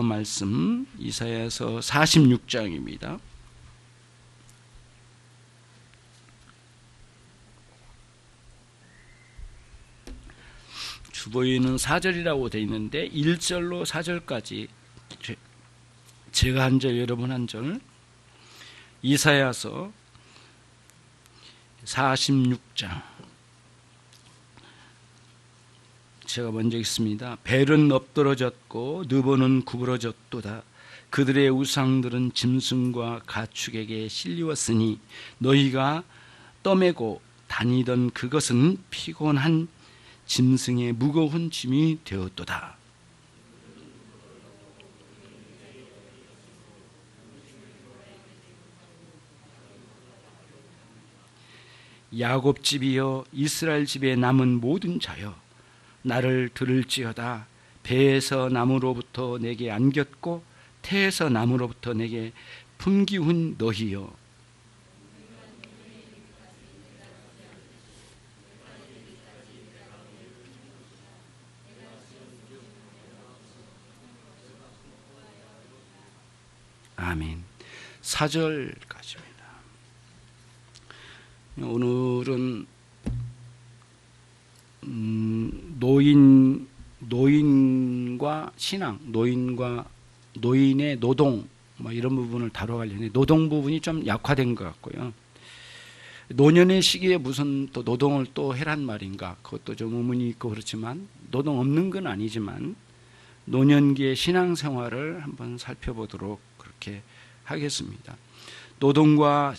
말씀 이사야서 46장입니다. 주보에는 4절이라고 되어 있는데 1절로 4절까지 제가 한 절 여러분 한 절, 이사야서 46장 제가 먼저 읽습니다. 벨은 엎드러졌고 느보는 구부러졌도다. 그들의 우상들은 짐승과 가축에게 실리웠으니 너희가 떠매고 다니던 그것은 피곤한 짐승의 무거운 짐이 되었도다. 야곱 집이여 이스라엘 집에 남은 모든 자여 나를 들을지어다. 배에서 나무로부터 내게 안겼고 태에서 나무로부터 내게 품기운 너희여. 아멘. 4절까지입니다. 오늘은 노인과 신앙, 노인의 노동 이런 부분을 다뤄가려는데 노동 부분이 좀 약화된 것 같고요. 노년의 시기에 무슨 또 노동을 또 해란 말인가, 그것도 좀 의문이 있고 그렇지만 노동 없는 건 아니지만 노년기의 신앙생활을 한번 살펴보도록 그렇게 하겠습니다. 노동과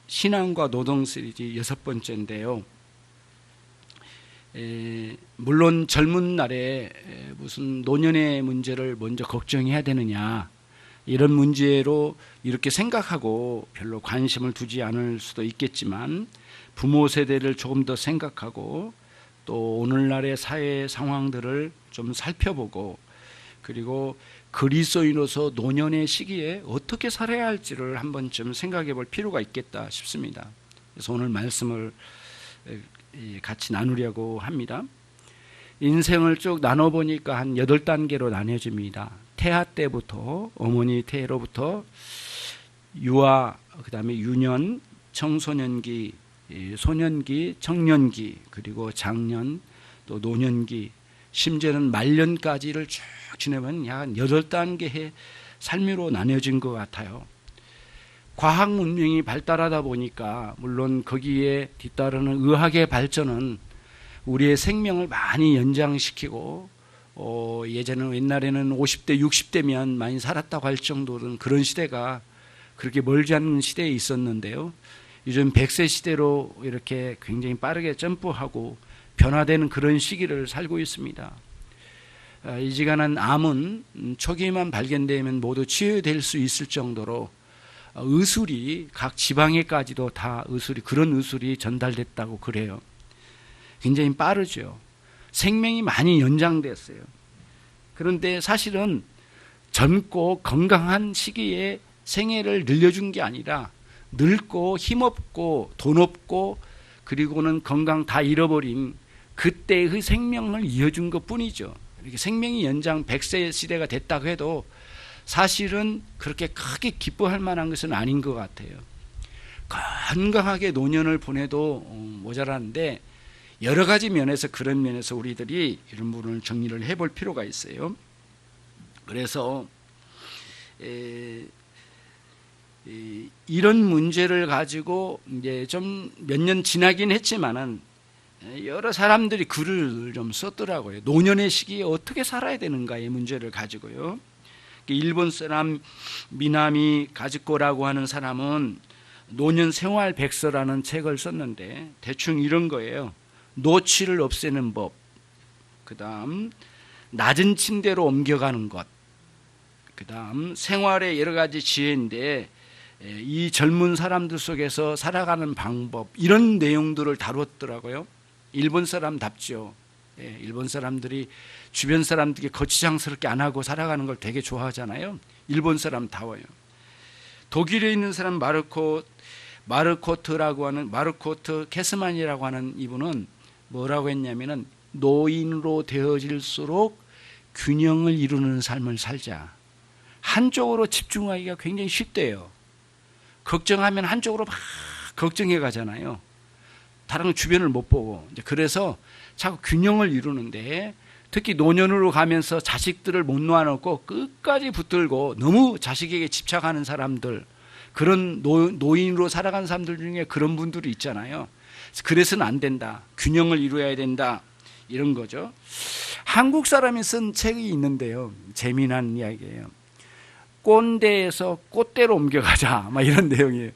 신앙과 노동 시리즈 6번째인데요. 물론 젊은 날에 무슨 노년의 문제를 먼저 걱정해야 되느냐 이런 문제로 이렇게 생각하고 별로 관심을 두지 않을 수도 있겠지만 부모 세대를 조금 더 생각하고 또 오늘날의 사회 상황들을 좀 살펴보고 그리고 그리스도인으로서 노년의 시기에 어떻게 살아야 할지를 한 번쯤 생각해 볼 필요가 있겠다 싶습니다. 그래서 오늘 말씀을 같이 나누려고 합니다. 인생을 쭉 나눠보니까 한 8단계로 나뉘어집니다. 태아 때부터, 어머니 태로부터 유아, 그 다음에 유년, 청소년기, 소년기, 청년기, 그리고 장년, 또 노년기, 심지어는 말년까지를 쭉 지내면 약 8단계의 삶으로 나뉘어진 것 같아요. 과학 문명이 발달하다 보니까 물론 거기에 뒤따르는 의학의 발전은 우리의 생명을 많이 연장시키고 옛날에는 50대, 60대면 많이 살았다고 할 정도는 그런 시대가 그렇게 멀지 않은 시대에 있었는데요. 요즘 100세 시대로 이렇게 굉장히 빠르게 점프하고 변화되는 그런 시기를 살고 있습니다. 이지간한 암은 초기에만 발견되면 모두 치유될 수 있을 정도로 의술이 각 지방에까지도 다 그런 의술이 전달됐다고 그래요. 굉장히 빠르죠. 생명이 많이 연장됐어요. 그런데 사실은 젊고 건강한 시기에 생애를 늘려준 게 아니라 늙고 힘없고 돈 없고 그리고는 건강 다 잃어버린 그때의 생명을 이어준 것 뿐이죠. 이렇게 생명이 연장 100세 시대가 됐다고 해도 사실은 그렇게 크게 기뻐할 만한 것은 아닌 것 같아요. 건강하게 노년을 보내도 모자라는데 여러 가지 면에서 그런 면에서 우리들이 이런 부분을 정리를 해볼 필요가 있어요. 그래서 이런 문제를 가지고 이제 좀 몇 년 지나긴 했지만은 여러 사람들이 글을 좀 썼더라고요. 노년의 시기에 어떻게 살아야 되는가의 문제를 가지고요. 일본 사람 미나미 가즈코라고 하는 사람은 노년 생활 백서라는 책을 썼는데 대충 이런 거예요. 노취를 없애는 법, 그 다음 낮은 침대로 옮겨가는 것, 그 다음 생활의 여러 가지 지혜인데 이 젊은 사람들 속에서 살아가는 방법, 이런 내용들을 다뤘더라고요. 일본 사람답죠. 일본 사람들이 주변 사람들에게 거치장스럽게 안 하고 살아가는 걸 되게 좋아하잖아요. 일본 사람다워요. 독일에 있는 사람 마르코트 캐스만이라고 하는 이분은 뭐라고 했냐면은 노인으로 되어질수록 균형을 이루는 삶을 살자. 한쪽으로 집중하기가 굉장히 쉽대요. 걱정하면 한쪽으로 막 걱정해 가잖아요. 다른 주변을 못 보고. 그래서 자꾸 균형을 이루는데, 특히 노년으로 가면서 자식들을 못 놓아놓고 끝까지 붙들고 너무 자식에게 집착하는 사람들, 그런 노인으로 살아가는 사람들 중에 그런 분들이 있잖아요. 그래서는 안 된다. 균형을 이루어야 된다. 이런 거죠. 한국 사람이 쓴 책이 있는데요. 재미난 이야기예요. 꼰대에서 꽃대로 옮겨가자, 막 이런 내용이에요.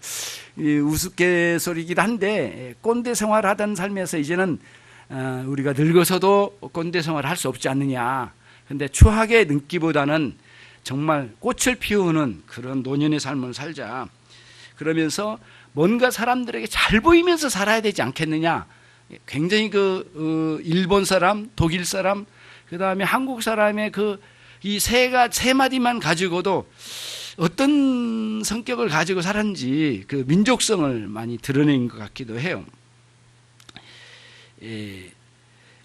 우스갯소리이긴 한데, 꼰대 생활하던 삶에서 이제는 우리가 늙어서도 꼰대 생활을 할 수 없지 않느냐. 근데 추하게 늙기보다는 정말 꽃을 피우는 그런 노년의 삶을 살자. 그러면서 뭔가 사람들에게 잘 보이면서 살아야 되지 않겠느냐. 굉장히 일본 사람, 독일 사람, 그 다음에 한국 사람의 이 세 마디만 가지고도 어떤 성격을 가지고 살았는지 그 민족성을 많이 드러낸 것 같기도 해요.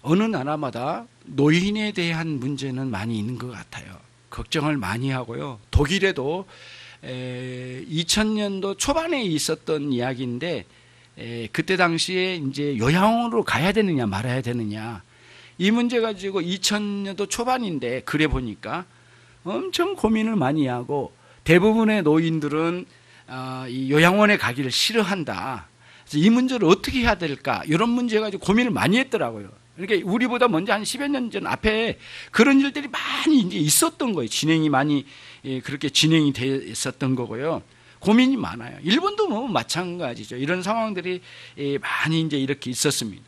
어느 나라마다 노인에 대한 문제는 많이 있는 것 같아요. 걱정을 많이 하고요. 독일에도 2000년도 초반에 있었던 이야기인데, 그때 당시에 이제 요양원으로 가야 되느냐 말아야 되느냐, 이 문제 가지고 2000년도 초반인데 글에 보니까 엄청 고민을 많이 하고, 대부분의 노인들은 이 요양원에 가기를 싫어한다. 그래서 이 문제를 어떻게 해야 될까, 이런 문제 가지고 고민을 많이 했더라고요. 그러니까 우리보다 먼저 한 10여 년 전 앞에 그런 일들이 많이 이제 있었던 거예요. 진행이 많이 그렇게 진행이 됐었던 거고요. 고민이 많아요. 일본도 뭐 마찬가지죠. 이런 상황들이 많이 이제 이렇게 있었습니다.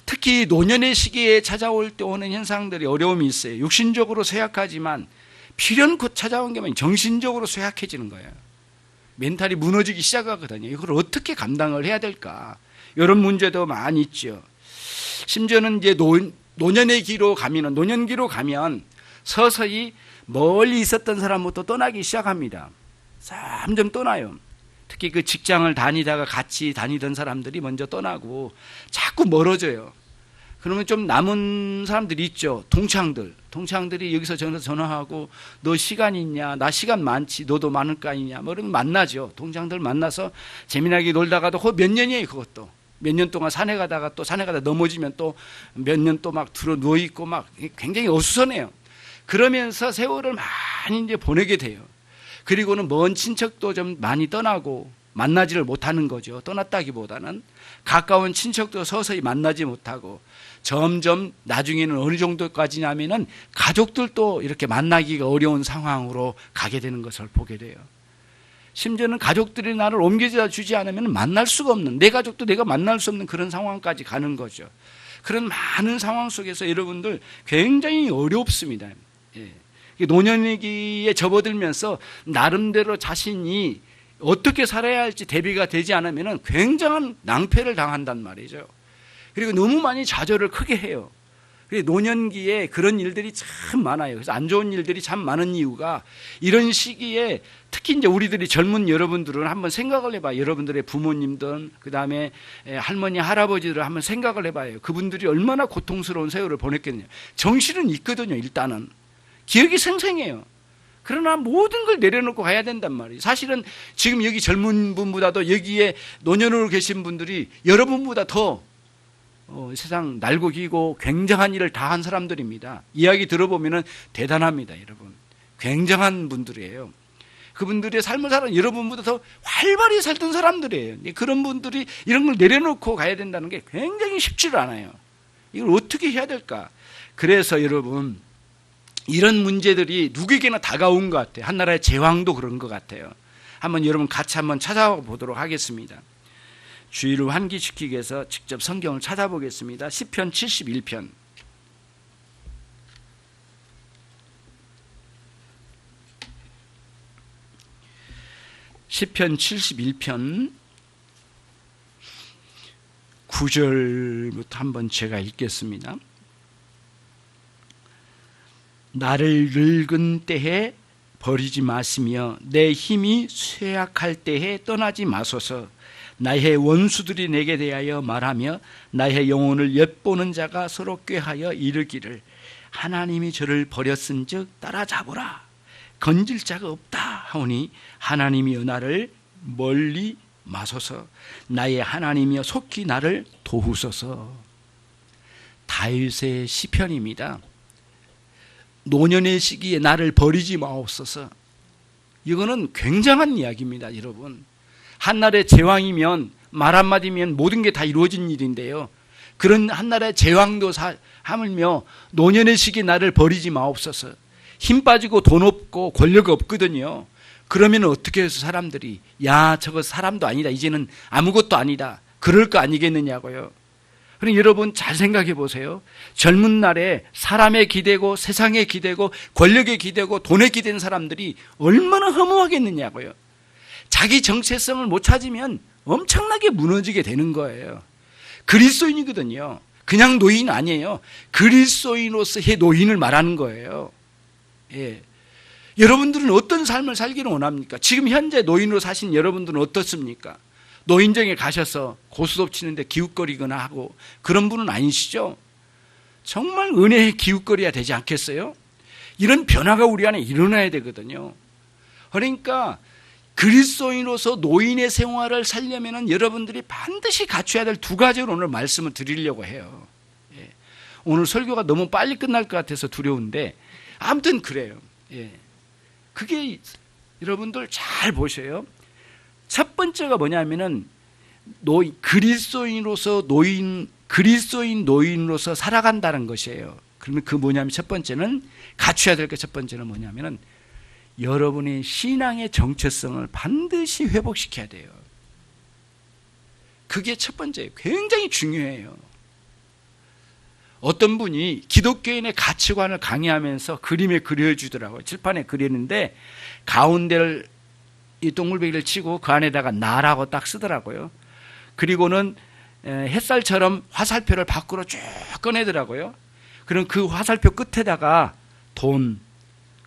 특히 노년의 시기에 찾아올 때 오는 현상들이 어려움이 있어요. 육신적으로 쇠약하지만 필연곧 찾아온 게 정신적으로 쇠약해지는 거예요. 멘탈이 무너지기 시작하거든요. 이걸 어떻게 감당을 해야 될까? 이런 문제도 많이 있죠. 심지어는 이제 노년의 기로 가면 서서히 멀리 있었던 사람부터 떠나기 시작합니다. 점점 떠나요. 특히 그 직장을 다니다가 같이 다니던 사람들이 먼저 떠나고 자꾸 멀어져요. 그러면 좀 남은 사람들이 있죠. 동창들이 여기서 전화하고, 너 시간 있냐? 나 시간 많지. 너도 많을 거 아니냐? 뭐 이런 만나죠. 동창들 만나서 재미나게 놀다가도 몇 년이에요. 그것도 몇 년 동안 산에 가다가 넘어지면 또 몇 년 또 막 들어 누워 있고 막 굉장히 어수선해요. 그러면서 세월을 많이 이제 보내게 돼요. 그리고는 먼 친척도 좀 많이 떠나고 만나지를 못하는 거죠. 떠났다기보다는 가까운 친척도 서서히 만나지 못하고, 점점 나중에는 어느 정도까지냐면은 가족들도 이렇게 만나기가 어려운 상황으로 가게 되는 것을 보게 돼요. 심지어는 가족들이 나를 옮겨다 주지 않으면 만날 수가 없는, 내 가족도 내가 만날 수 없는 그런 상황까지 가는 거죠. 그런 많은 상황 속에서 여러분들 굉장히 어렵습니다. 노년기에 접어들면서 나름대로 자신이 어떻게 살아야 할지 대비가 되지 않으면 굉장한 낭패를 당한단 말이죠. 그리고 너무 많이 좌절을 크게 해요. 노년기에 그런 일들이 참 많아요. 그래서 안 좋은 일들이 참 많은 이유가, 이런 시기에 특히 이제 우리들이 젊은 여러분들은 한번 생각을 해봐요. 여러분들의 부모님들, 그 다음에 할머니, 할아버지들 한번 생각을 해봐요. 그분들이 얼마나 고통스러운 세월을 보냈겠느냐. 정신은 있거든요. 일단은 기억이 생생해요. 그러나 모든 걸 내려놓고 가야 된단 말이에요. 사실은 지금 여기 젊은 분보다도 여기에 노년으로 계신 분들이 여러분보다 더 세상 날고 기고 굉장한 일을 다 한 사람들입니다. 이야기 들어보면 대단합니다. 여러분, 굉장한 분들이에요. 그분들의 삶을 살아 여러분보다 더 활발히 살던 사람들이에요. 그런 분들이 이런 걸 내려놓고 가야 된다는 게 굉장히 쉽지를 않아요. 이걸 어떻게 해야 될까? 그래서 여러분, 이런 문제들이 누구에게나 다가온 것 같아요. 한 나라의 제왕도 그런 것 같아요. 한번 여러분 같이 한번 찾아보도록 하겠습니다. 주의를 환기시키기 위해서 직접 성경을 찾아보겠습니다. 시편 71편. 시편 71편 9절부터 한번 제가 읽겠습니다. 나를 늙은 때에 버리지 마시며 내 힘이 쇠약할 때에 떠나지 마소서. 나의 원수들이 내게 대하여 말하며 나의 영혼을 엿보는 자가 서로 꾀하여 이르기를 하나님이 저를 버렸은즉 따라잡으라. 건질 자가 없다 하오니 하나님이여 나를 멀리 마소서. 나의 하나님이여 속히 나를 도우소서. 다윗의 시편입니다. 노년의 시기에 나를 버리지 마옵소서. 이거는 굉장한 이야기입니다, 여러분. 한나라의 제왕이면 말 한마디면 모든 게 다 이루어진 일인데요. 그런 한나라의 제왕도 하물며 노년의 시기에 나를 버리지 마옵소서. 힘 빠지고 돈 없고 권력 없거든요. 그러면 어떻게 해서 사람들이 야 저거 사람도 아니다, 이제는 아무것도 아니다, 그럴 거 아니겠느냐고요. 그럼 여러분 잘 생각해 보세요. 젊은 날에 사람에 기대고 세상에 기대고 권력에 기대고 돈에 기댄 사람들이 얼마나 허무하겠느냐고요. 자기 정체성을 못 찾으면 엄청나게 무너지게 되는 거예요. 그리스도인이거든요. 그냥 노인 아니에요. 그리스도인으로서의 노인을 말하는 거예요. 예. 여러분들은 어떤 삶을 살기를 원합니까? 지금 현재 노인으로 사신 여러분들은 어떻습니까? 노인정에 가셔서 고스톱 치는데 기웃거리거나 하고 그런 분은 아니시죠? 정말 은혜의 기웃거려야 되지 않겠어요? 이런 변화가 우리 안에 일어나야 되거든요. 그러니까 그리스도인으로서 노인의 생활을 살려면 여러분들이 반드시 갖춰야 될 두 가지를 오늘 말씀을 드리려고 해요. 예. 오늘 설교가 너무 빨리 끝날 것 같아서 두려운데 아무튼 그래요. 예. 그게 여러분들 잘 보셔요. 첫 번째가 뭐냐면은 그리스도인으로서 그리스도인 노인으로서 살아간다는 것이에요. 그러면 그 뭐냐면 첫 번째는 갖춰야 될 게 첫 번째는 뭐냐면은 여러분의 신앙의 정체성을 반드시 회복시켜야 돼요. 그게 첫 번째예요. 굉장히 중요해요. 어떤 분이 기독교인의 가치관을 강의하면서 그림에 그려주더라고요. 칠판에 그리는데 가운데를 이 동글베기를 치고 그 안에다가 나라고 딱 쓰더라고요. 그리고는 햇살처럼 화살표를 밖으로 쭉 꺼내더라고요. 그럼 그 화살표 끝에다가 돈,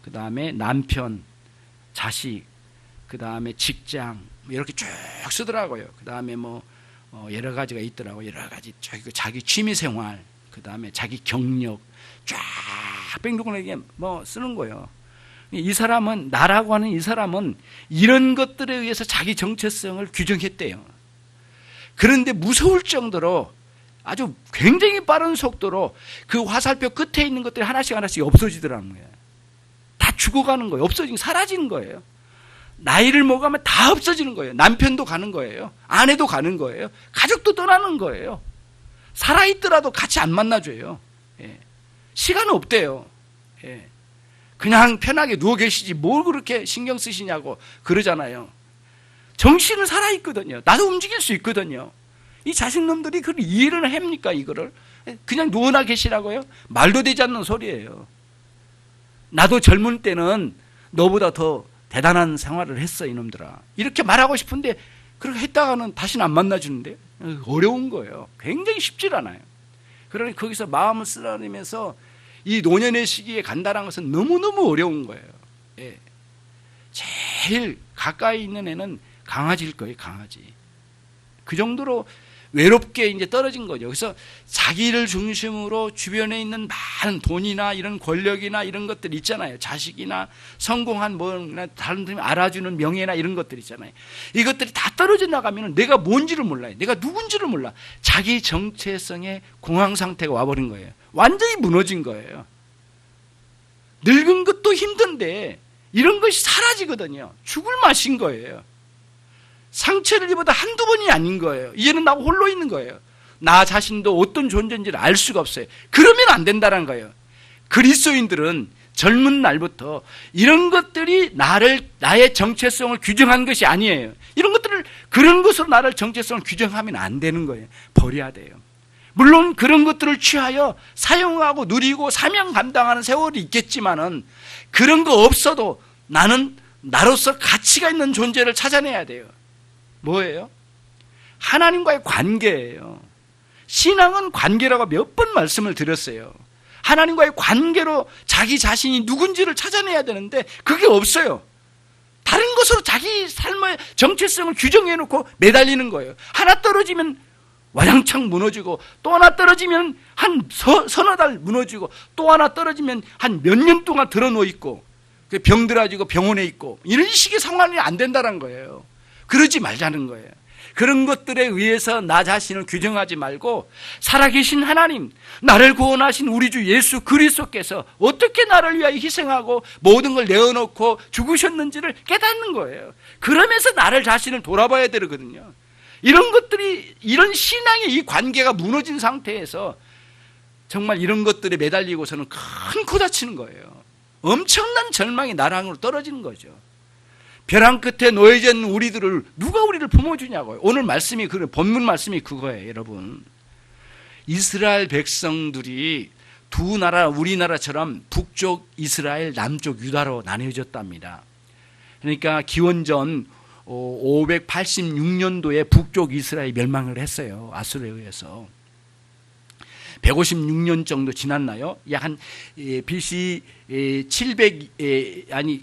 그 다음에 남편, 자식, 그 다음에 직장 이렇게 쭉 쓰더라고요. 그 다음에 뭐 여러 가지가 있더라고요. 여러 가지 자기 취미생활, 그 다음에 자기 경력 쫙 뺑글뺑글하게 뭐 쓰는 거예요. 이 사람은 나라고 하는 이 사람은 이런 것들에 의해서 자기 정체성을 규정했대요. 그런데 무서울 정도로 아주 굉장히 빠른 속도로 그 화살표 끝에 있는 것들이 하나씩 없어지더라는 거예요. 다 죽어가는 거예요. 없어지고 사라지는 거예요. 나이를 먹으면 다 없어지는 거예요. 남편도 가는 거예요. 아내도 가는 거예요. 가족도 떠나는 거예요. 살아있더라도 같이 안 만나줘요. 예. 시간 없대요. 예. 그냥 편하게 누워 계시지 뭘 그렇게 신경 쓰시냐고 그러잖아요. 정신은 살아있거든요. 나도 움직일 수 있거든요. 이 자식놈들이 그걸 이해를 합니까? 이거를 그냥 누워나 계시라고요? 말도 되지 않는 소리예요. 나도 젊은 때는 너보다 더 대단한 생활을 했어 이놈들아, 이렇게 말하고 싶은데 그렇게 했다가는 다시는 안 만나주는데 어려운 거예요. 굉장히 쉽지 않아요. 그러니 거기서 마음을 쓰라리면서 이 노년의 시기에 간다는 것은 너무너무 어려운 거예요. 예. 제일 가까이 있는 애는 강아지일 거예요. 강아지. 그 정도로 외롭게 이제 떨어진 거죠. 그래서 자기를 중심으로 주변에 있는 많은 돈이나 이런 권력이나 이런 것들 있잖아요. 자식이나 성공한 뭐나 다른 사람이 알아주는 명예나 이런 것들 있잖아요. 이것들이 다 떨어져 나가면 내가 뭔지를 몰라요. 내가 누군지를 몰라. 자기 정체성의 공황 상태가 와버린 거예요. 완전히 무너진 거예요. 늙은 것도 힘든데 이런 것이 사라지거든요. 죽을 맛인 거예요. 상처를 입어도 한두 번이 아닌 거예요. 이제는 나 홀로 있는 거예요. 나 자신도 어떤 존재인지를 알 수가 없어요. 그러면 안 된다는 거예요. 그리스도인들은 젊은 날부터 이런 것들이 나의 정체성을 규정한 것이 아니에요. 이런 것들을 그런 것으로 나를 정체성을 규정하면 안 되는 거예요. 버려야 돼요. 물론 그런 것들을 취하여 사용하고 누리고 사명 감당하는 세월이 있겠지만은 그런 거 없어도 나는 나로서 가치가 있는 존재를 찾아내야 돼요. 뭐예요? 하나님과의 관계예요. 신앙은 관계라고 몇 번 말씀을 드렸어요. 하나님과의 관계로 자기 자신이 누군지를 찾아내야 되는데 그게 없어요. 다른 것으로 자기 삶의 정체성을 규정해놓고 매달리는 거예요. 하나 떨어지면 와장창 무너지고 또 하나 떨어지면 한 서너 달 무너지고 또 하나 떨어지면 한 몇 년 동안 드러누워 있고 병들어지고 병원에 있고 이런 식의 상황이 안 된다는 거예요. 그러지 말자는 거예요. 그런 것들에 의해서 나 자신을 규정하지 말고 살아계신 하나님, 나를 구원하신 우리 주 예수 그리스도께서 어떻게 나를 위하여 희생하고 모든 걸 내어놓고 죽으셨는지를 깨닫는 거예요. 그러면서 나를 자신을 돌아봐야 되거든요. 이런 것들이, 이런 신앙의 이 관계가 무너진 상태에서 정말 이런 것들에 매달리고서는 큰 코 다치는 거예요. 엄청난 절망이 나랑으로 떨어지는 거죠. 벼랑 끝에 놓여져 있는 우리들을 누가 우리를 품어주냐고요. 오늘 말씀이 본문 말씀이 그거예요, 여러분. 이스라엘 백성들이 두 나라, 우리나라처럼 북쪽 이스라엘, 남쪽 유다로 나뉘어졌답니다. 그러니까 기원전 586년도에 북쪽 이스라엘이 멸망을 했어요. 아수르에 의해서. 156년 정도 지났나요? 약 한 BC 700,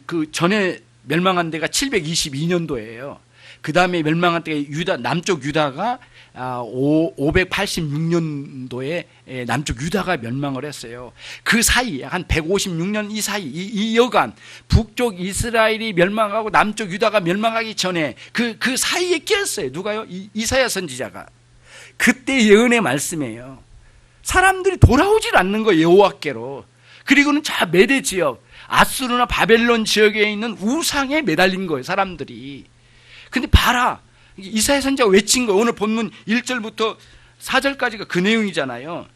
그 전에 멸망한 데가 722년도예요. 그 다음에 멸망한 때가 남쪽 유다가 586년도에 남쪽 유다가 멸망을 했어요. 그 사이, 한 156년 이 사이, 이 여간, 북쪽 이스라엘이 멸망하고 남쪽 유다가 멸망하기 전에 그 사이에 끼었어요. 누가요? 이사야 선지자가. 그때 예언의 말씀이에요. 사람들이 돌아오질 않는 거예요, 여호와께로. 그리고는 저 메대 지역, 아수르나 바벨론 지역에 있는 우상에 매달린 거예요, 사람들이. 근데 봐라, 이사야 선지자가 외친 거예요. 오늘 본문 1절부터 4절까지가 그 내용이잖아요.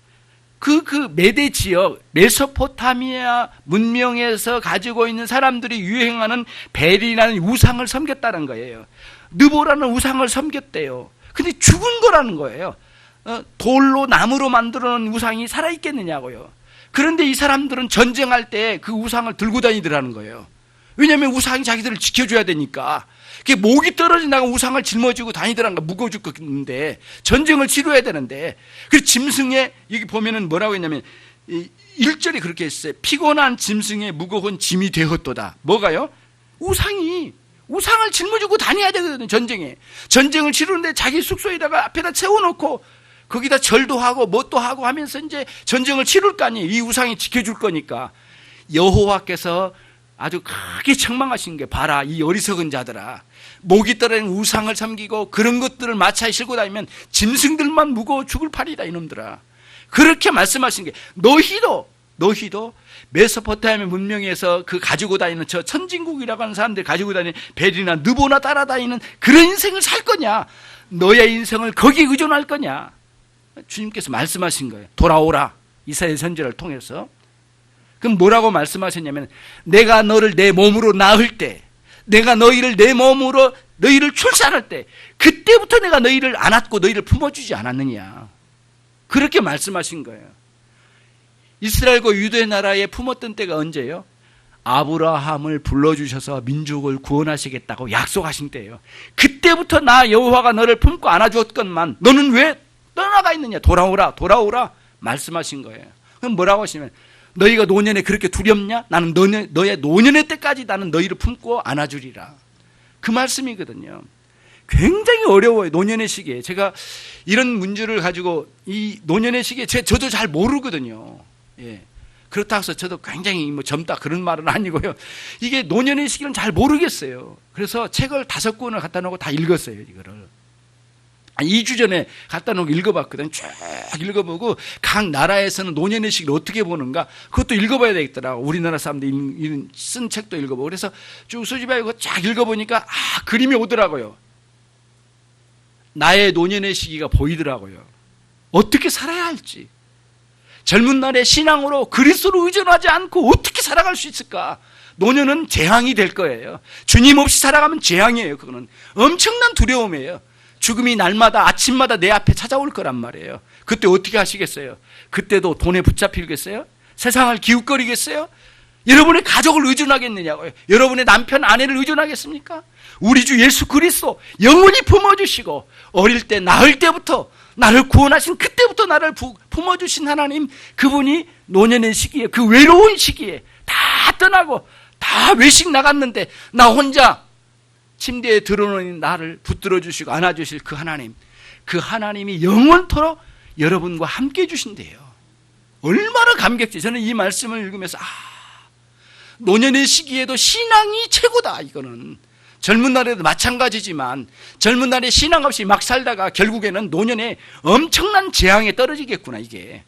그 메대 지역, 메소포타미아 문명에서 가지고 있는 사람들이 유행하는 벨이라는 우상을 섬겼다는 거예요. 느보라는 우상을 섬겼대요. 근데 죽은 거라는 거예요. 돌로, 나무로 만들어 놓은 우상이 살아있겠느냐고요. 그런데 이 사람들은 전쟁할 때 그 우상을 들고 다니더라는 거예요. 왜냐하면 우상이 자기들을 지켜줘야 되니까. 그게 목이 떨어진다고 우상을 짊어지고 다니더란가, 무거워 죽겠는데, 전쟁을 치러야 되는데. 그래서 짐승에, 여기 보면은 뭐라고 했냐면, 1절이 그렇게 했어요. 피곤한 짐승의 무거운 짐이 되었도다. 뭐가요? 우상을 짊어지고 다녀야 되거든요, 전쟁에. 전쟁을 치르는데 자기 숙소에다가 앞에다 세워놓고, 거기다 절도 하고 뭣도 하고 하면서 이제 전쟁을 치를 거 아니에요. 이 우상이 지켜줄 거니까. 여호와께서 아주 크게 책망하신 게, 봐라, 이 어리석은 자들아, 목이 떨어진 우상을 섬기고 그런 것들을 마차에 싣고 다니면 짐승들만 무거워 죽을 판이다, 이놈들아. 그렇게 말씀하신 게, 너희도 메소포타미아 문명에서 그 가지고 다니는 저 천진국이라고 하는 사람들이 가지고 다니는 벨이나 느보나 따라다니는 그런 인생을 살 거냐? 너의 인생을 거기에 의존할 거냐? 주님께서 말씀하신 거예요. 돌아오라. 이사야 선지자를 통해서. 그럼 뭐라고 말씀하셨냐면, 내가 너를 내 몸으로 낳을 때, 내가 너희를 내 몸으로 너희를 출산할 때, 그때부터 내가 너희를 안았고 너희를 품어주지 않았느냐. 그렇게 말씀하신 거예요. 이스라엘과 유대 나라에 품었던 때가 언제예요? 아브라함을 불러주셔서 민족을 구원하시겠다고 약속하신 때예요. 그때부터 나 여호와가 너를 품고 안아주었건만 너는 왜 떠나가 있느냐. 돌아오라 말씀하신 거예요. 그럼 뭐라고 하시면, 너희가 노년에 그렇게 두렵냐? 나는 너의 노년의 때까지 나는 너희를 품고 안아주리라. 그 말씀이거든요. 굉장히 어려워요, 노년의 시기에. 제가 이런 문제를 가지고 이 노년의 시기에 저도 잘 모르거든요. 예. 그렇다고 해서 저도 굉장히 젊다 그런 말은 아니고요. 이게 노년의 시기는 잘 모르겠어요. 그래서 책을 5권을 갖다 놓고 다 읽었어요, 이거를. 2주 전에 갖다 놓고 읽어봤거든요. 쭉 읽어보고 각 나라에서는 노년의 시기를 어떻게 보는가 그것도 읽어봐야 되겠더라고. 우리나라 사람들이 쓴 책도 읽어보고. 그래서 쭉 수집하고 쫙 읽어보니까 그림이 오더라고요. 나의 노년의 시기가 보이더라고요. 어떻게 살아야 할지. 젊은 날에 신앙으로 그리스도로 의존하지 않고 어떻게 살아갈 수 있을까? 노년은 재앙이 될 거예요. 주님 없이 살아가면 재앙이에요. 그거는 엄청난 두려움이에요. 죽음이 날마다 아침마다 내 앞에 찾아올 거란 말이에요. 그때 어떻게 하시겠어요? 그때도 돈에 붙잡히겠어요? 세상을 기웃거리겠어요? 여러분의 가족을 의존하겠느냐고요? 여러분의 남편, 아내를 의존하겠습니까? 우리 주 예수 그리스도 영원히 품어주시고 어릴 때 낳을 때부터 나를 구원하신 그때부터 나를 품어주신 하나님, 그분이 노년의 시기에, 그 외로운 시기에 다 떠나고 다 외식 나갔는데 나 혼자 침대에 들어놓은 나를 붙들어 주시고 안아주실 그 하나님, 그 하나님이 영원토록 여러분과 함께 해주신대요. 얼마나 감격지. 저는 이 말씀을 읽으면서 노년의 시기에도 신앙이 최고다. 이거는 젊은 날에도 마찬가지지만 젊은 날에 신앙 없이 막 살다가 결국에는 노년에 엄청난 재앙에 떨어지겠구나. 이게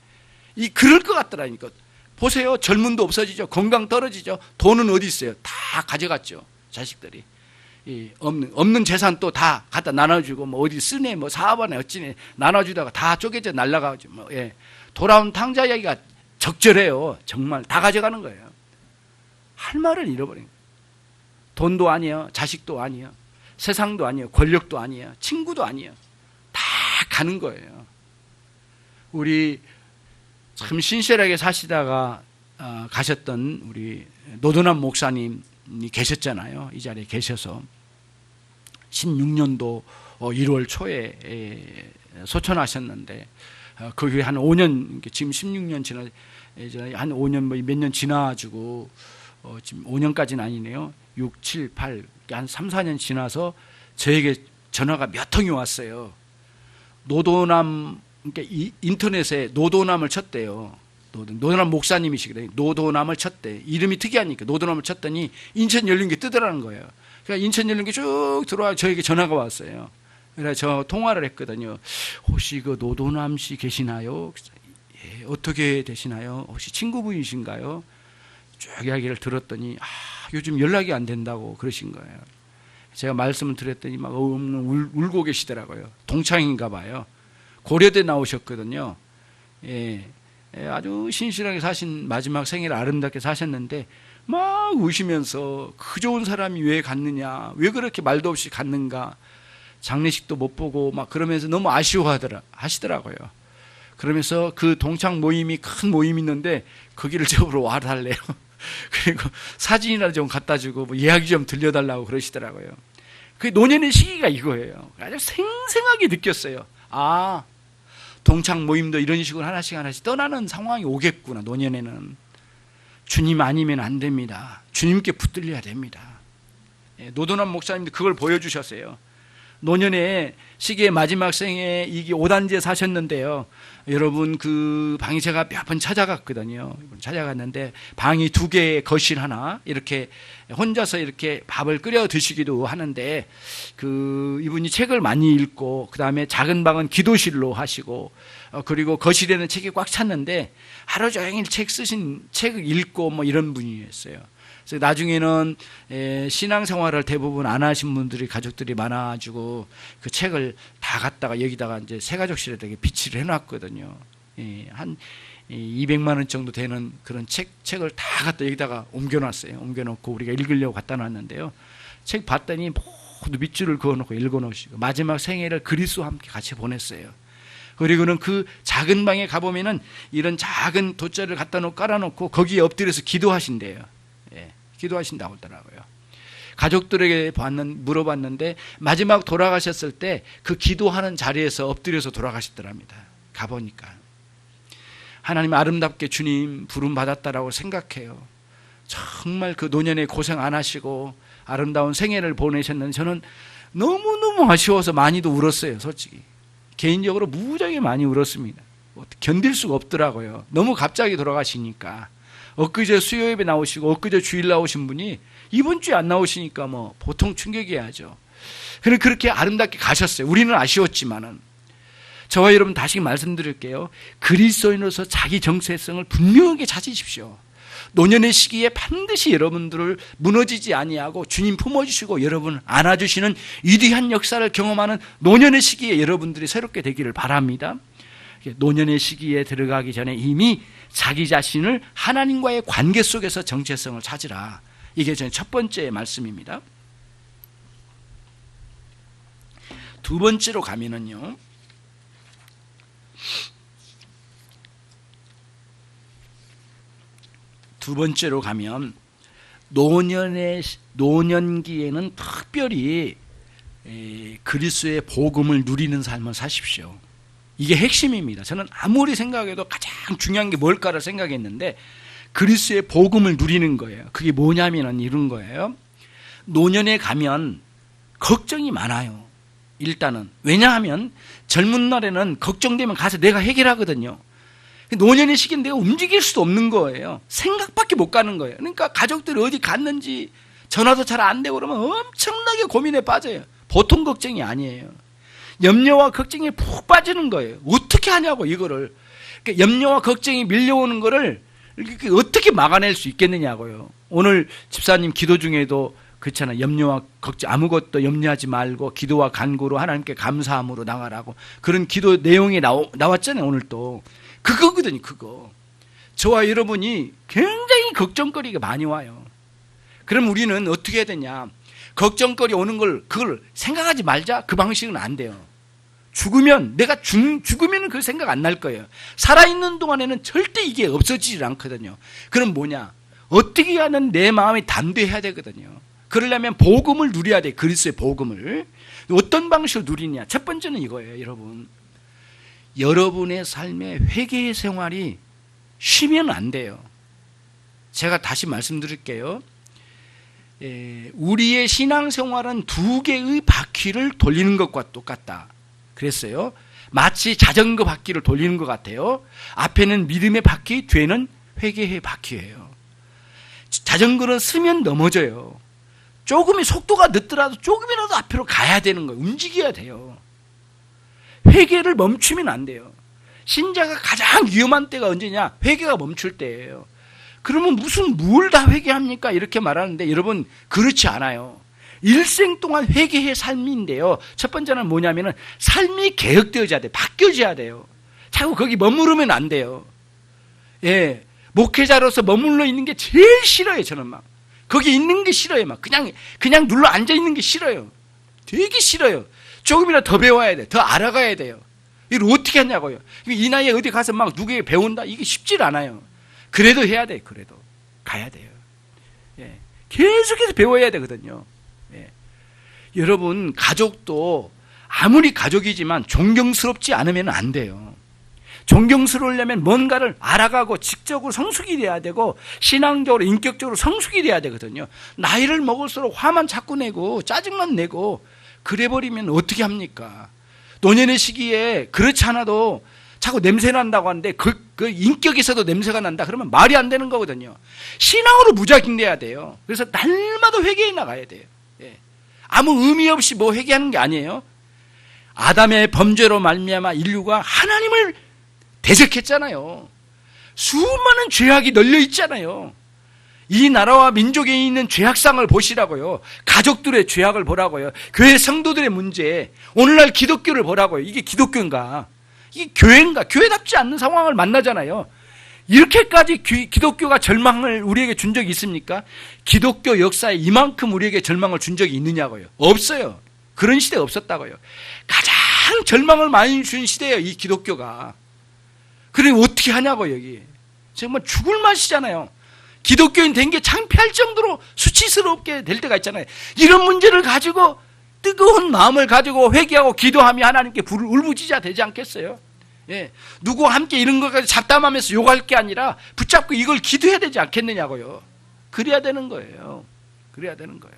그럴 것 같더라니까. 보세요. 젊음도 없어지죠. 건강 떨어지죠. 돈은 어디 있어요? 다 가져갔죠. 자식들이. 없는 재산 또 다 갖다 나눠주고 뭐 어디 쓰네 뭐 사업하네 어찌네 나눠주다가 다 쪼개져 날라가죠. 뭐 돌아온 탕자 이야기가 적절해요. 정말 다 가져가는 거예요. 할 말을 잃어버린 거예요. 돈도 아니에요. 자식도 아니에요. 세상도 아니에요. 권력도 아니에요. 친구도 아니에요. 다 가는 거예요. 우리 참 신실하게 사시다가 가셨던 우리 노도남 목사님이 계셨잖아요. 이 자리에 계셔서 16년도 1월 초에 소천하셨는데 그 후에 한 5년, 지금 16년 지나 한 5년 뭐 몇 년 지나가지고 지금 5년까지는 아니네요. 6, 7, 8, 한 3, 4년 지나서 저에게 전화가 몇 통이 왔어요. 노도남, 그러니까 인터넷에 노도남을 쳤대요. 노도남 목사님이시거든요. 노도남을 쳤대. 이름이 특이하니까 노도남을 쳤더니 인천 열린 게 뜨더라는 거예요. 그러니까 인천 열린 게 쭉 들어와 저에게 전화가 왔어요. 그래서 저 통화를 했거든요. 혹시 그 노도남 씨 계시나요? 예, 어떻게 되시나요? 혹시 친구분이신가요? 쭉 이야기를 들었더니 요즘 연락이 안 된다고 그러신 거예요. 제가 말씀을 드렸더니 막 울고 계시더라고요. 동창인가 봐요. 고려대 나오셨거든요. 아주 신실하게 사신 마지막 생일을 아름답게 사셨는데 막 우시면서 그 좋은 사람이 왜 갔느냐, 왜 그렇게 말도 없이 갔는가, 장례식도 못 보고 막 그러면서 너무 아쉬워하시더라고요. 그러면서 그 동창 모임이 큰 모임이 있는데 거기를 저으로 와달래요. 그리고 사진이나 좀 갖다 주고 뭐 이야기 좀 들려달라고 그러시더라고요. 그 노년의 시기가 이거예요. 아주 생생하게 느꼈어요. 동창 모임도 이런 식으로 하나씩 떠나는 상황이 오겠구나. 노년에는 주님 아니면 안 됩니다. 주님께 붙들려야 됩니다. 노도남 목사님도 그걸 보여주셨어요. 노년의 시기의 마지막 생에 이게 5단지에 사셨는데요. 여러분 그 방이 제가 몇 번 찾아갔거든요. 찾아갔는데 방이 2개, 거실 하나 이렇게 혼자서 이렇게 밥을 끓여 드시기도 하는데 그 이분이 책을 많이 읽고 그 다음에 작은 방은 기도실로 하시고 그리고 거실에는 책이 꽉 찼는데 하루 종일 책을 읽고 뭐 이런 분이었어요. 그래서 나중에는 신앙생활을 대부분 안 하신 분들이 가족들이 많아가지고 그 책을 다 갖다가 여기다가 이제 새가족실에다 비치를 해놨거든요. 한 200만 원 정도 되는 그런 책을 다 갖다 여기다가 옮겨놨어요. 옮겨놓고 우리가 읽으려고 갖다 놨는데요. 책 봤더니 모두 밑줄을 그어놓고 읽어놓으시고 마지막 생애를 그리스도와 함께 같이 보냈어요. 그리고는 그 작은 방에 가보면은 이런 작은 돗자리를 갖다 놓고 깔아놓고 거기에 엎드려서 기도하신대요. 기도하신다고 하더라고요. 가족들에게 물어봤는데 마지막 돌아가셨을 때 그 기도하는 자리에서 엎드려서 돌아가시더랍니다. 가보니까 하나님 아름답게 주님 부름 받았다라고 생각해요. 정말 그 노년에 고생 안 하시고 아름다운 생애를 보내셨는데 저는 너무너무 아쉬워서 많이도 울었어요. 솔직히 개인적으로 무지하게 많이 울었습니다. 견딜 수가 없더라고요. 너무 갑자기 돌아가시니까. 엊그제 수요예배 나오시고 엊그제 주일 나오신 분이 이번 주에 안 나오시니까 뭐 보통 충격이야죠. 그런데 그렇게 아름답게 가셨어요. 우리는 아쉬웠지만은. 저와 여러분 다시 말씀드릴게요. 그리스도인으로서 자기 정체성을 분명하게 찾으십시오. 노년의 시기에 반드시 여러분들을 무너지지 아니하고 주님 품어주시고 여러분을 안아주시는 위대한 역사를 경험하는 노년의 시기에 여러분들이 새롭게 되기를 바랍니다. 노년의 시기에 들어가기 전에 이미 자기 자신을 하나님과의 관계 속에서 정체성을 찾으라. 이게 저는 첫 번째 말씀입니다. 두 번째로 가면은요. 두 번째로 가면 노년기에는 특별히 그리스도의 복음을 누리는 삶을 사십시오. 이게 핵심입니다. 저는 아무리 생각해도 가장 중요한 게 뭘까를 생각했는데 그리스도의 복음을 누리는 거예요. 그게 뭐냐면 이런 거예요. 노년에 가면 걱정이 많아요. 일단은. 왜냐하면 젊은 날에는 걱정되면 가서 내가 해결하거든요. 노년의 시기는 내가 움직일 수도 없는 거예요. 생각밖에 못 가는 거예요. 그러니까 가족들이 어디 갔는지 전화도 잘 안 되고 그러면 엄청나게 고민에 빠져요. 보통 걱정이 아니에요. 염려와 걱정이 푹 빠지는 거예요. 어떻게 하냐고 이거를. 그러니까 염려와 걱정이 밀려오는 거를 어떻게 막아낼 수 있겠느냐고요. 오늘 집사님 기도 중에도 그렇잖아요. 염려와 걱정 아무것도 염려하지 말고 기도와 간구로 하나님께 감사함으로 나가라고 그런 기도 내용이 나왔잖아요. 오늘 또 그거거든요. 그거. 저와 여러분이 굉장히 걱정거리가 많이 와요. 그럼 우리는 어떻게 해야 되냐. 걱정거리 오는 걸 그걸 생각하지 말자. 그 방식은 안 돼요. 죽으면 내가 죽으면 그 생각 안 날 거예요. 살아있는 동안에는 절대 이게 없어지질 않거든요. 그럼 뭐냐. 어떻게 하면 내 마음이 담대해야 되거든요. 그러려면 복음을 누려야 돼. 그리스도의 복음을. 어떤 방식으로 누리냐. 첫 번째는 이거예요. 여러분. 여러분의 삶의 회개의 생활이 쉬면 안 돼요. 제가 다시 말씀드릴게요. 우리의 신앙생활은 두 개의 바퀴를 돌리는 것과 똑같다. 그랬어요. 마치 자전거 바퀴를 돌리는 것 같아요. 앞에는 믿음의 바퀴, 뒤에는 회개의 바퀴예요. 자전거는 쓰면 넘어져요. 조금의 속도가 늦더라도 조금이라도 앞으로 가야 되는 거예요. 움직여야 돼요. 회개를 멈추면 안 돼요. 신자가 가장 위험한 때가 언제냐? 회개가 멈출 때예요. 그러면 뭘 다 회개합니까? 이렇게 말하는데 여러분 그렇지 않아요. 일생 동안 회개의 삶인데요. 첫 번째는 뭐냐면은 삶이 개혁되어져야 돼요. 바뀌어져야 돼요. 자꾸 거기 머무르면 안 돼요. 예. 목회자로서 머물러 있는 게 제일 싫어요. 저는 막. 거기 있는 게 싫어요. 막. 그냥 눌러 앉아 있는 게 싫어요. 되게 싫어요. 조금이라도 더 배워야 돼. 더 알아가야 돼요. 이걸 어떻게 하냐고요. 이 나이에 어디 가서 막 누구에게 배운다? 이게 쉽질 않아요. 그래도 해야 돼. 그래도. 가야 돼요. 예. 계속해서 배워야 되거든요. 예. 여러분, 가족도 아무리 가족이지만 존경스럽지 않으면 안 돼요. 존경스러우려면 뭔가를 알아가고 직접으로 성숙이 돼야 되고 신앙적으로 인격적으로 성숙이 돼야 되거든요. 나이를 먹을수록 화만 자꾸 내고 짜증만 내고 그래버리면 어떻게 합니까? 노년의 시기에 그렇지 않아도 자꾸 냄새 난다고 하는데 그 인격에서도 냄새가 난다 그러면 말이 안 되는 거거든요. 신앙으로 무작위돼야 돼요. 그래서 날마다 회개해 나가야 돼요. 예. 아무 의미 없이 뭐 회개하는 게 아니에요. 아담의 범죄로 말미암아 인류가 하나님을 대적했잖아요. 수많은 죄악이 널려 있잖아요. 이 나라와 민족에 있는 죄악상을 보시라고요. 가족들의 죄악을 보라고요. 교회 성도들의 문제, 오늘날 기독교를 보라고요. 이게 기독교인가? 이게 교회인가? 교회답지 않는 상황을 만나잖아요. 이렇게까지 기독교가 절망을 우리에게 준 적이 있습니까? 기독교 역사에 이만큼 우리에게 절망을 준 적이 있느냐고요. 없어요. 그런 시대 없었다고요. 가장 절망을 많이 준 시대예요. 이 기독교가. 그래 어떻게 하냐고 여기. 정말 죽을 맛이잖아요. 기독교인 된 게 창피할 정도로 수치스럽게 될 때가 있잖아요. 이런 문제를 가지고 뜨거운 마음을 가지고 회개하고 기도하며 하나님께 불을 울부짖어야 되지 않겠어요? 예. 누구와 함께 이런 것까지 잡담하면서 욕할 게 아니라 붙잡고 이걸 기도해야 되지 않겠느냐고요. 그래야 되는 거예요. 그래야 되는 거예요.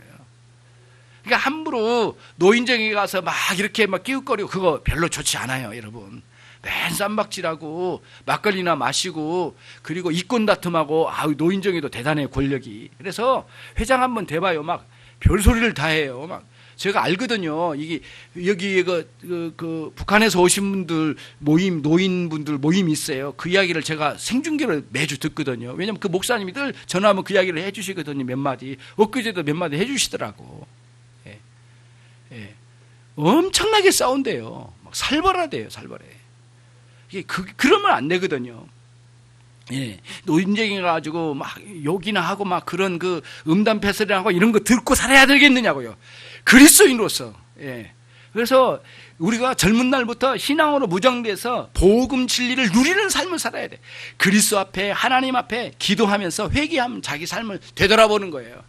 그러니까 함부로 노인정에 가서 막 이렇게 막 끼웃거리고 그거 별로 좋지 않아요, 여러분. 맨 쌈박질하고 막걸리나 마시고 그리고 이권 다툼하고 노인정에도 대단해요, 권력이. 그래서 회장 한번 돼봐요. 막 별소리를 다 해요. 막 제가 알거든요. 이게 여기 그 북한에서 오신 분들 모임, 노인분들 모임이 있어요. 그 이야기를 제가 생중계로 매주 듣거든요. 왜냐면 그 목사님이 늘 전화하면 그 이야기를 해주시거든요. 몇 마디. 엊그제도 몇 마디 해주시더라고. 예. 예. 엄청나게 싸운대요. 막 살벌하대요, 살벌해. 이게 그러면 안 되거든요. 예. 노인정에 가지고 막 욕이나 하고 막 그런 그 음담패설을 하고 이런 거 듣고 살아야 되겠느냐고요. 그리스도인으로서. 예. 그래서 우리가 젊은 날부터 신앙으로 무장돼서 복음 진리를 누리는 삶을 살아야 돼. 그리스도 앞에 하나님 앞에 기도하면서 회개하면 자기 삶을 되돌아보는 거예요.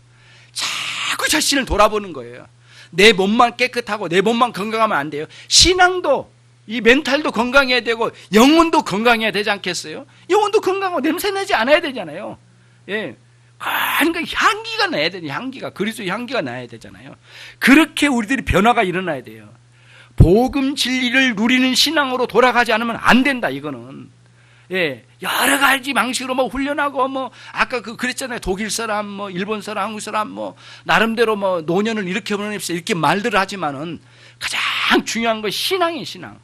자꾸 자신을 돌아보는 거예요. 내 몸만 깨끗하고 내 몸만 건강하면 안 돼요. 신앙도 이 멘탈도 건강해야 되고 영혼도 건강해야 되지 않겠어요? 영혼도 건강하고 냄새나지 않아야 되잖아요. 예. 그러니까 향기가 나야 되니 향기가 그리스도의 향기가 나야 되잖아요. 그렇게 우리들이 변화가 일어나야 돼요. 복음 진리를 누리는 신앙으로 돌아가지 않으면 안 된다. 이거는 예, 여러 가지 방식으로 뭐 훈련하고 뭐 아까 그랬잖아요. 독일 사람, 뭐 일본 사람, 한국 사람 뭐 나름대로 뭐 노년을 이렇게 보내십시오 이렇게 말들을 하지만은 가장 중요한 건 신앙이에요. 신앙.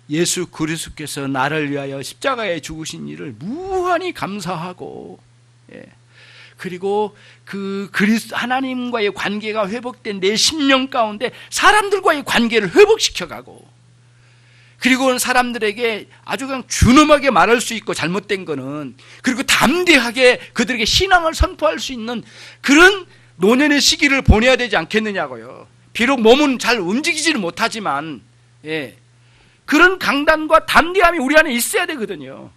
예수 그리스도께서 나를 위하여 십자가에 죽으신 일을 무한히 감사하고, 예. 그리고 그 하나님과의 관계가 회복된 내 심령 가운데 사람들과의 관계를 회복시켜가고, 그리고 사람들에게 아주 그냥 준엄하게 말할 수 있고 잘못된 거는, 그리고 담대하게 그들에게 신앙을 선포할 수 있는 그런 노년의 시기를 보내야 되지 않겠느냐고요. 비록 몸은 잘 움직이지는 못하지만, 예. 그런 강단과 담대함이 우리 안에 있어야 되거든요.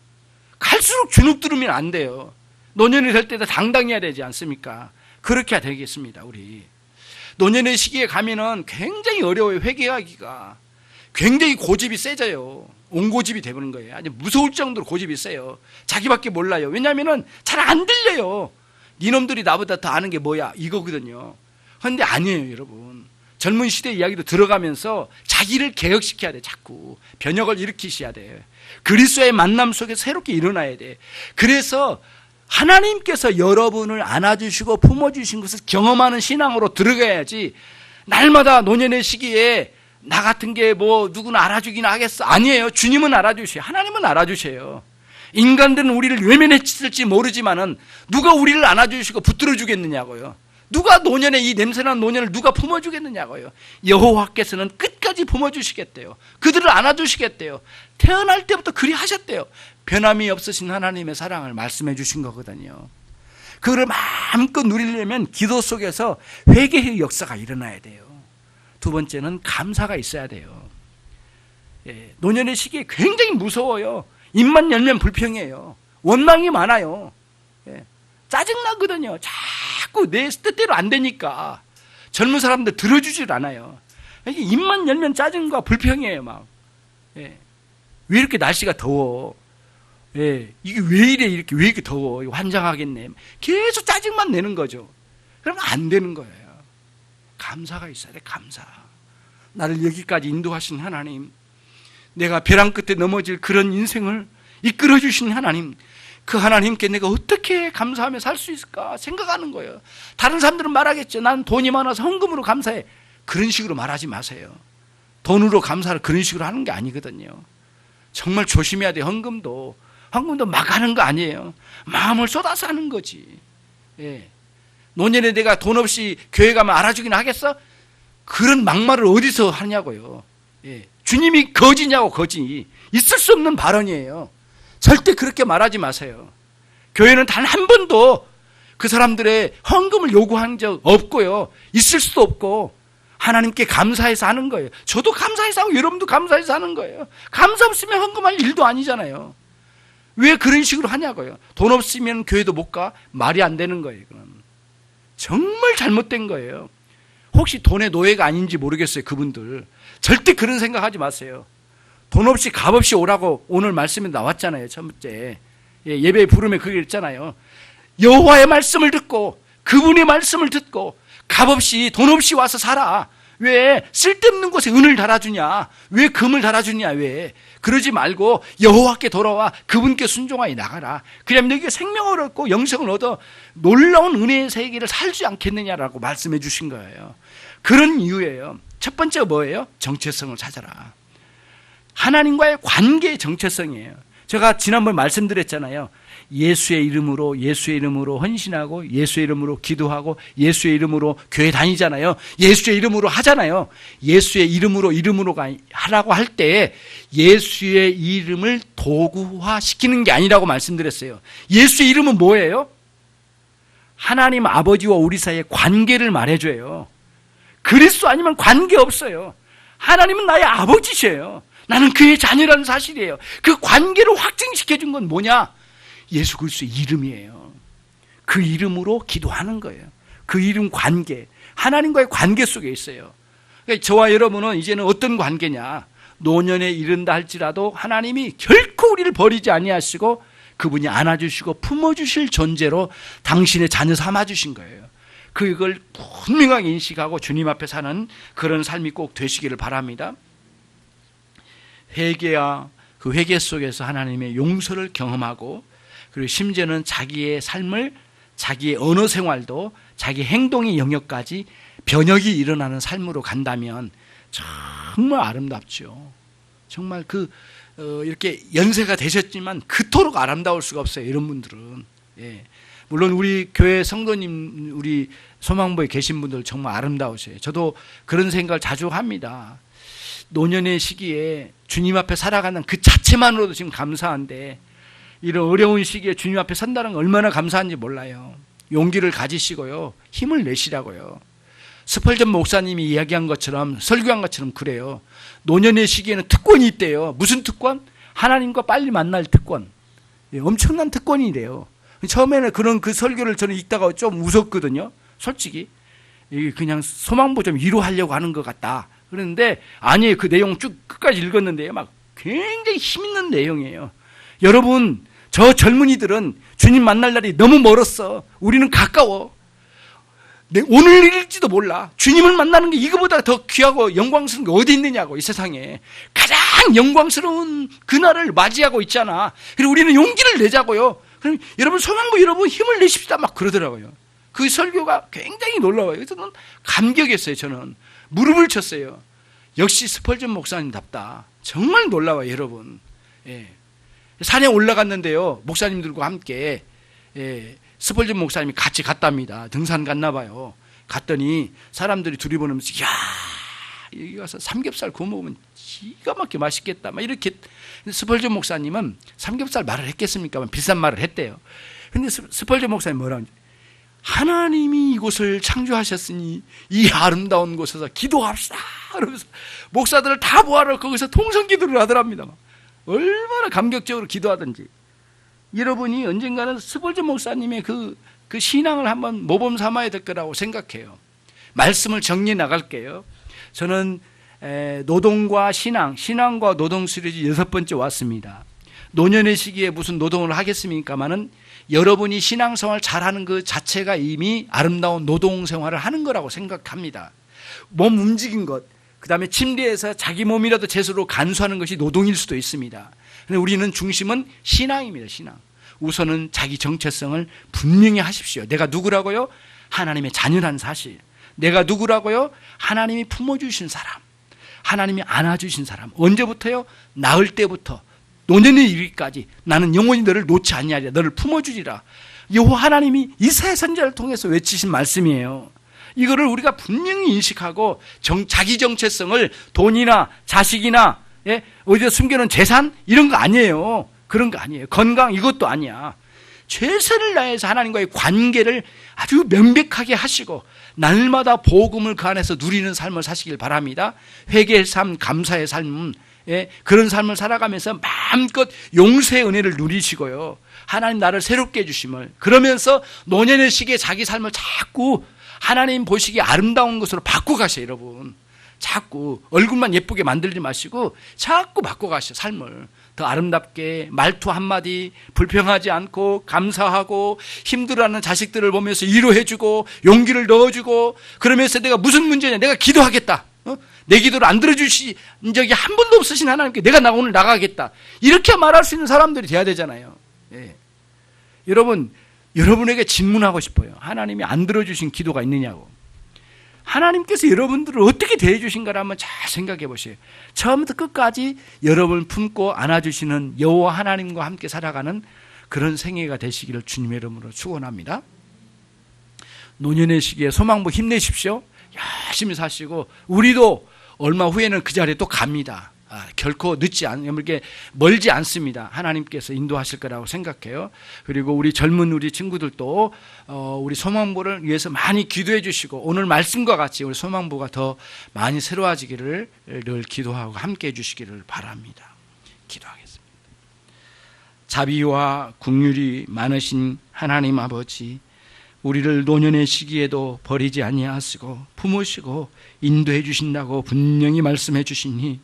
갈수록 주눅들으면 안 돼요. 노년이 될 때도 당당해야 되지 않습니까? 그렇게 해야 되겠습니다. 우리 노년의 시기에 가면은 굉장히 어려워요. 회개하기가 굉장히 고집이 세져요. 온고집이 되버린 거예요. 아주 무서울 정도로 고집이 세요. 자기밖에 몰라요. 왜냐하면은 잘 안 들려요. 니놈들이 나보다 더 아는 게 뭐야 이거거든요. 그런데 아니에요, 여러분. 젊은 시대 이야기도 들어가면서 자기를 개혁시켜야 돼. 자꾸 변혁을 일으키셔야 돼. 그리스도의 만남 속에서 새롭게 일어나야 돼. 그래서 하나님께서 여러분을 안아주시고 품어주신 것을 경험하는 신앙으로 들어가야지, 날마다 노년의 시기에 나 같은 게 뭐 누구나 알아주긴 하겠어. 아니에요. 주님은 알아주셔요. 하나님은 알아주셔요. 인간들은 우리를 외면했을지 모르지만은 누가 우리를 안아주시고 붙들어 주겠느냐고요. 누가 노년에 이 냄새나는 노년을 누가 품어주겠느냐고요. 여호와께서는 끝까지 품어주시겠대요. 그들을 안아주시겠대요. 태어날 때부터 그리 하셨대요. 변함이 없으신 하나님의 사랑을 말씀해 주신 거거든요. 그거를 마음껏 누리려면 기도 속에서 회개의 역사가 일어나야 돼요. 두 번째는 감사가 있어야 돼요. 예, 노년의 시기에 굉장히 무서워요. 입만 열면 불평해요. 원망이 많아요. 예, 짜증나거든요. 자꾸 내 뜻대로 안 되니까 젊은 사람들 들어주질 않아요. 입만 열면 짜증과 불평이에요. 막. 예. 왜 이렇게 날씨가 더워? 예. 이게 왜 이래? 왜 이렇게 더워? 이거 환장하겠네. 계속 짜증만 내는 거죠. 그러면 안 되는 거예요. 감사가 있어야 돼. 감사. 나를 여기까지 인도하신 하나님, 내가 벼랑 끝에 넘어질 그런 인생을 이끌어 주신 하나님, 그 하나님께 내가 어떻게 감사하며 살 수 있을까 생각하는 거예요. 다른 사람들은 말하겠죠. 난 돈이 많아서 헌금으로 감사해. 그런 식으로 말하지 마세요. 돈으로 감사를 그런 식으로 하는 게 아니거든요. 정말 조심해야 돼. 헌금도 막 하는 거 아니에요. 마음을 쏟아서 하는 거지. 예. 노년에 내가 돈 없이 교회 가면 알아주긴 하겠어? 그런 막말을 어디서 하냐고요. 예. 주님이 거지냐고. 거지. 있을 수 없는 발언이에요. 절대 그렇게 말하지 마세요. 교회는 단 한 번도 그 사람들의 헌금을 요구한 적 없고요. 있을 수도 없고 하나님께 감사해서 하는 거예요. 저도 감사해서 하고 여러분도 감사해서 하는 거예요. 감사 없으면 헌금할 일도 아니잖아요. 왜 그런 식으로 하냐고요. 돈 없으면 교회도 못 가? 말이 안 되는 거예요. 그건 정말 잘못된 거예요. 혹시 돈의 노예가 아닌지 모르겠어요. 그분들 절대 그런 생각하지 마세요. 돈 없이 값 없이 오라고 오늘 말씀에 나왔잖아요. 첫 번째 예배 부름에 그게 있잖아요. 여호와의 말씀을 듣고 그분의 말씀을 듣고 값 없이 돈 없이 와서 살아. 왜 쓸데없는 곳에 은을 달아주냐? 왜 금을 달아주냐? 왜 그러지 말고 여호와께 돌아와 그분께 순종하여 나가라. 그러면 너희가 생명을 얻고 영생을 얻어 놀라운 은혜의 세계를 살지 않겠느냐라고 말씀해 주신 거예요. 그런 이유예요. 첫 번째가 뭐예요? 정체성을 찾아라. 하나님과의 관계의 정체성이에요. 제가 지난번 말씀드렸잖아요. 예수의 이름으로 헌신하고 예수의 이름으로 기도하고 예수의 이름으로 교회 다니잖아요. 예수의 이름으로 하잖아요. 예수의 이름으로 하라고 할 때 예수의 이름을 도구화시키는 게 아니라고 말씀드렸어요. 예수의 이름은 뭐예요? 하나님 아버지와 우리 사이의 관계를 말해줘요. 그리스도 아니면 관계 없어요. 하나님은 나의 아버지셔요. 나는 그의 자녀라는 사실이에요. 그 관계를 확증시켜준 건 뭐냐? 예수 그리스도의 이름이에요. 그 이름으로 기도하는 거예요. 그 이름 관계, 하나님과의 관계 속에 있어요. 그러니까 저와 여러분은 이제는 어떤 관계냐? 노년에 이른다 할지라도 하나님이 결코 우리를 버리지 아니하시고 그분이 안아주시고 품어주실 존재로 당신의 자녀 삼아주신 거예요. 그걸 분명하게 인식하고 주님 앞에 사는 그런 삶이 꼭 되시기를 바랍니다. 회개와 그 회개 속에서 하나님의 용서를 경험하고 그리고 심지어는 자기의 삶을 자기의 언어 생활도 자기 행동의 영역까지 변혁이 일어나는 삶으로 간다면 정말 아름답죠. 정말 이렇게 연세가 되셨지만 그토록 아름다울 수가 없어요. 이런 분들은. 예. 물론 우리 교회 성도님, 우리 소망부에 계신 분들 정말 아름다우세요. 저도 그런 생각을 자주 합니다. 노년의 시기에 주님 앞에 살아가는 그 자체만으로도 지금 감사한데 이런 어려운 시기에 주님 앞에 선다는 건 얼마나 감사한지 몰라요. 용기를 가지시고요. 힘을 내시라고요. 스펄전 목사님이 이야기한 것처럼 설교한 것처럼 그래요. 노년의 시기에는 특권이 있대요. 무슨 특권? 하나님과 빨리 만날 특권. 엄청난 특권이래요. 처음에는 그런 그 설교를 저는 읽다가 좀 웃었거든요. 솔직히 이게 그냥 소망부 좀 위로하려고 하는 것 같다. 그런데 아니에요. 그 내용 쭉 끝까지 읽었는데요. 막 굉장히 힘있는 내용이에요. 여러분, 저 젊은이들은 주님 만날 날이 너무 멀었어. 우리는 가까워. 오늘 일일지도 몰라. 주님을 만나는 게 이거보다 더 귀하고 영광스러운 게 어디 있느냐고. 이 세상에 가장 영광스러운 그날을 맞이하고 있잖아. 그리고 우리는 용기를 내자고요. 그럼 여러분, 소망부 여러분 힘을 내십시다 막 그러더라고요. 그 설교가 굉장히 놀라워요. 그래서 저는 감격했어요. 저는 무릎을 쳤어요. 역시 스펄전 목사님답다. 정말 놀라워요. 여러분. 예. 산에 올라갔는데요. 목사님들과 함께 스펄전 목사님이 같이 갔답니다. 등산 갔나 봐요. 갔더니 사람들이 둘이 보면서 야, 여기 가서 삼겹살 구워 먹으면 기가 막히게 맛있겠다. 막 이렇게. 스펄전 목사님은 삼겹살 말을 했겠습니까? 비싼 말을 했대요. 근데 스펄전 목사님 뭐라고 하는지, 하나님이 이곳을 창조하셨으니 이 아름다운 곳에서 기도합시다. 그러면서 목사들을 다 모아라 거기서 통성기도를 하더랍니다. 얼마나 감격적으로 기도하든지. 여러분이 언젠가는 스펄전 목사님의 그 신앙을 한번 모범 삼아야 될 거라고 생각해요. 말씀을 정리해 나갈게요. 저는 노동과 신앙과 노동 시리즈 6번째 왔습니다. 노년의 시기에 무슨 노동을 하겠습니까마는 여러분이 신앙생활 잘하는 그 자체가 이미 아름다운 노동생활을 하는 거라고 생각합니다. 몸 움직인 것, 그 다음에 침대에서 자기 몸이라도 제수로 간수하는 것이 노동일 수도 있습니다. 근데 우리는 중심은 신앙입니다. 신앙. 우선은 자기 정체성을 분명히 하십시오. 내가 누구라고요? 하나님의 자녀란 사실. 내가 누구라고요? 하나님이 품어주신 사람, 하나님이 안아주신 사람. 언제부터요? 낳을 때부터 노년의 이르기까지 나는 영원히 너를 놓지 아니하리라. 너를 품어주리라. 여호와 하나님이 이사야 선지자를 통해서 외치신 말씀이에요. 이거를 우리가 분명히 인식하고 자기 정체성을 돈이나 자식이나 어디서 숨겨놓은 재산 이런 거 아니에요. 그런 거 아니에요. 건강 이것도 아니야. 최선을 다해서 하나님과의 관계를 아주 명백하게 하시고 날마다 복음을 그 안에서 누리는 삶을 사시길 바랍니다. 회개의 삶, 감사의 삶, 그런 삶을 살아가면서 마음껏 용서의 은혜를 누리시고요. 하나님 나를 새롭게 해주심을, 그러면서 노년의 시기에 자기 삶을 자꾸 하나님 보시기에 아름다운 것으로 바꿔가셔요. 여러분, 자꾸 얼굴만 예쁘게 만들지 마시고 자꾸 바꿔가셔요. 삶을 더 아름답게, 말투 한마디 불평하지 않고 감사하고, 힘들어하는 자식들을 보면서 위로해주고 용기를 넣어주고, 그러면서 내가 무슨 문제냐, 내가 기도하겠다, 내 기도를 안 들어주신 적이 한 번도 없으신 하나님께 내가 오늘 나가겠다, 이렇게 말할 수 있는 사람들이 돼야 되잖아요. 예. 여러분, 여러분에게 질문하고 싶어요. 하나님이 안 들어주신 기도가 있느냐고. 하나님께서 여러분들을 어떻게 대해 주신가를 한번 잘 생각해 보세요. 처음부터 끝까지 여러분을 품고 안아주시는 여호와 하나님과 함께 살아가는 그런 생애가 되시기를 주님의 이름으로 축원합니다. 노년의 시기에 소망부 힘내십시오. 열심히 사시고 우리도 얼마 후에는 그 자리에 또 갑니다. 결코 이렇게 멀지 않습니다. 하나님께서 인도하실 거라고 생각해요. 그리고 우리 젊은 우리 친구들도 우리 소망부를 위해서 많이 기도해 주시고, 오늘 말씀과 같이 우리 소망부가 더 많이 새로워지기를 늘 기도하고 함께 해 주시기를 바랍니다. 기도하겠습니다. 자비와 긍휼이 많으신 하나님 아버지, 우리를 노년의 시기에도 버리지 아니하시고 품으시고 인도해 주신다고 분명히 말씀해 주시니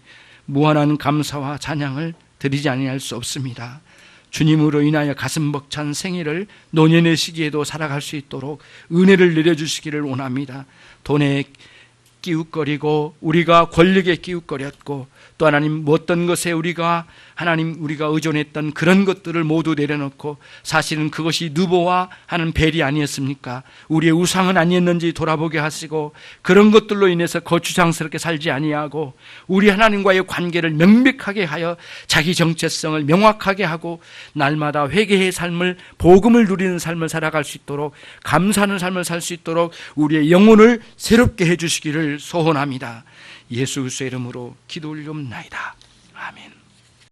무한한 감사와 찬양을 드리지 아니할 수 없습니다. 주님으로 인하여 가슴 벅찬 생애를 노년의 시기에도 살아갈 수 있도록 은혜를 내려주시기를 원합니다. 돈에 기웃거리고 우리가 권력에 기웃거렸고 또 하나님 어떤 것에 우리가 의존했던 그런 것들을 모두 내려놓고 사실은 그것이 누보와 하는 벨이 아니었습니까? 우리의 우상은 아니었는지 돌아보게 하시고 그런 것들로 인해서 거추장스럽게 살지 아니하고 우리 하나님과의 관계를 명백하게 하여 자기 정체성을 명확하게 하고 날마다 회개의 삶을 복음을 누리는 삶을 살아갈 수 있도록 감사하는 삶을 살 수 있도록 우리의 영혼을 새롭게 해주시기를 소원합니다. 예수 그리스도의 이름으로 기도 올리옵나이다. 아멘.